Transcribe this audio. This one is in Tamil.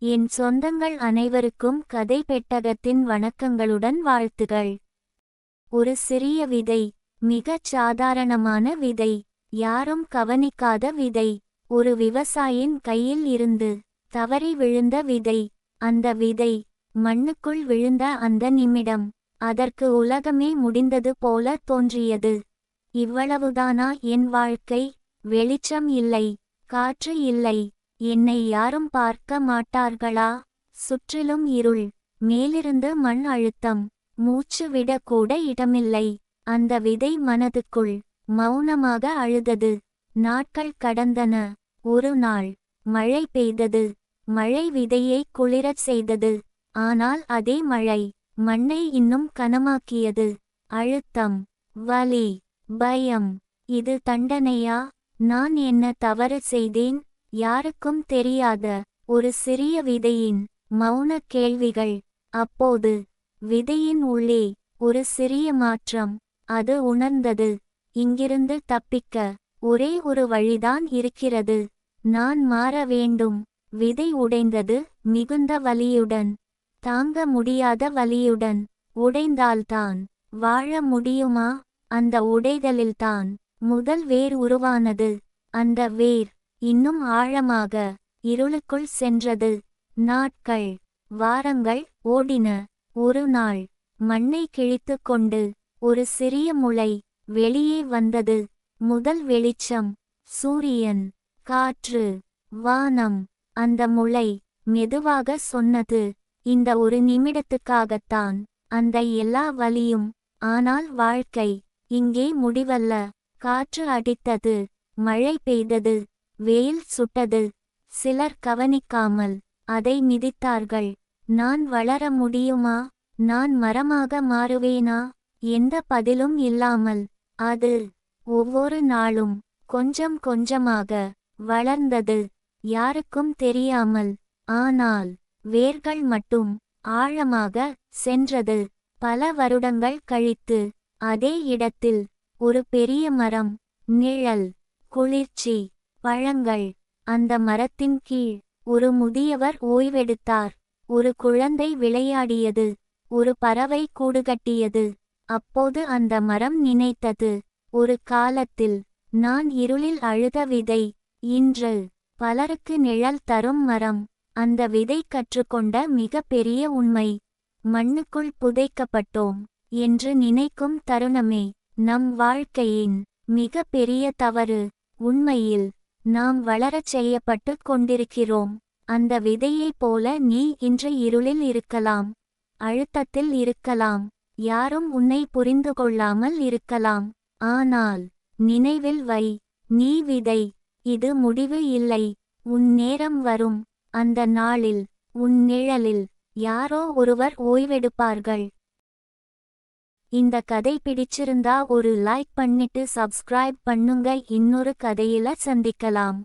என் சொந்தங்கள் அனைவருக்கும் கதை பெட்டகத்தின் வணக்கங்களுடன் வாழ்த்துகள். ஒரு சிறிய விதை, மிகச் சாதாரணமான விதை, யாரும் கவனிக்காத விதை, ஒரு விவசாயியின் கையில் இருந்து தவறி விழுந்த விதை. அந்த விதை மண்ணுக்குள் விழுந்த அந்த நிமிடம் அதற்கு உலகமே முடிந்தது போல தோன்றியது. இவ்வளவுதானா என் வாழ்க்கை? வெளிச்சம் இல்லை, காற்று இல்லை, என்னை யாரும் பார்க்க மாட்டார்களா? சுற்றிலும் இருள், மேலிருந்து மண் அழுத்தம், மூச்சு விட கூட இடமில்லை. அந்த விதை மனதுக்குள் மௌனமாக அழுதது. நாட்கள் கடந்தன. ஒரு நாள் மழை பெய்தது. மழை விதையை குளிரச் செய்தது. ஆனால் அதே மழை மண்ணை இன்னும் கனமாக்கியது. அழுத்தம், வலி, பயம். இது தண்டனையா? நான் என்ன தவறு செய்தேன்? யாருக்கும் தெரியாத ஒரு சிறிய விதையின் மௌன கேள்விகள். அப்போது விதையின் உள்ளே ஒரு சிறிய மாற்றம். அது உணர்ந்தது, இங்கிருந்து தப்பிக்க ஒரே ஒரு வழிதான் இருக்கிறது. நான் மாற வேண்டும். விதை உடைந்தது, மிகுந்த வலியுடன், தாங்க முடியாத வலியுடன். உடைந்தால்தான் வாழ முடியுமா? அந்த உடைதலில்தான் முதல் வேர் உருவானது. அந்த வேர் இன்னும் ஆழமாக இருளுக்குள் சென்றது. நாட்கள், வாரங்கள் ஓடின. ஒரு நாள் மண்ணை கிழித்து கொண்டு ஒரு சிறிய முளை வெளியே வந்தது. முதல் வெளிச்சம், சூரியன், காற்று, வானம். அந்த முளை மெதுவாக சொன்னது, இந்த ஒரு நிமிடத்துக்காகத்தான் அந்த எல்லா வலியும். ஆனால் வாழ்க்கை இங்கே முடிவல்ல. காற்று அடித்தது, மழை பெய்தது, வெயில் சுட்டது. சிலர் கவனிக்காமல் அதை மிதித்தார்கள். நான் வளர முடியுமா? நான் மரமாக மாறுவேனா? எந்த பதிலும் இல்லாமல் அது ஒவ்வொரு நாளும் கொஞ்சம் கொஞ்சமாக வளர்ந்தது. யாருக்கும் தெரியாமல். ஆனால் வேர்கள் மட்டும் ஆழமாக சென்றது. பல வருடங்கள் கழித்து அதே இடத்தில் ஒரு பெரிய மரம். நிழல், குளிர்ச்சி, பழங்கள். அந்த மரத்தின் கீழ் ஒரு முதியவர் ஓய்வெடுத்தார். ஒரு குழந்தை விளையாடியது. ஒரு பறவை கூடுகட்டியது. அப்போது அந்த மரம் நினைத்தது, ஒரு காலத்தில் நான் இருளில் அழுத விதை, இன்று பலருக்கு நிழல் தரும் மரம். அந்த விதை கற்றுக்கொண்ட மிக பெரிய உண்மை, மண்ணுக்குள் புதைக்கப்பட்டோம் என்று நினைக்கும் தருணமே நம் வாழ்க்கையின் மிக பெரிய தவறு. உண்மையில் நாம் வளரச் செய்யப்பட்டு கொண்டிருக்கிறோம். அந்த விதையைப் போல நீ இன்று இருளில் இருக்கலாம், அழுத்தத்தில் இருக்கலாம், யாரும் உன்னை புரிந்து கொள்ளாமல் இருக்கலாம். ஆனால் நினைவில் வை, நீ விதை. இது முடிவு இல்லை. உன் நேரம் வரும். அந்த நாளில் உன் நிழலில் யாரோ ஒருவர் ஓய்வெடுப்பார்கள். இந்த கதை பிடிச்சிருந்தா ஒரு லைக் பண்ணிட்டு சப்ஸ்கிரைப் பண்ணுங்க. இன்னொரு கதையில சந்திக்கலாம்.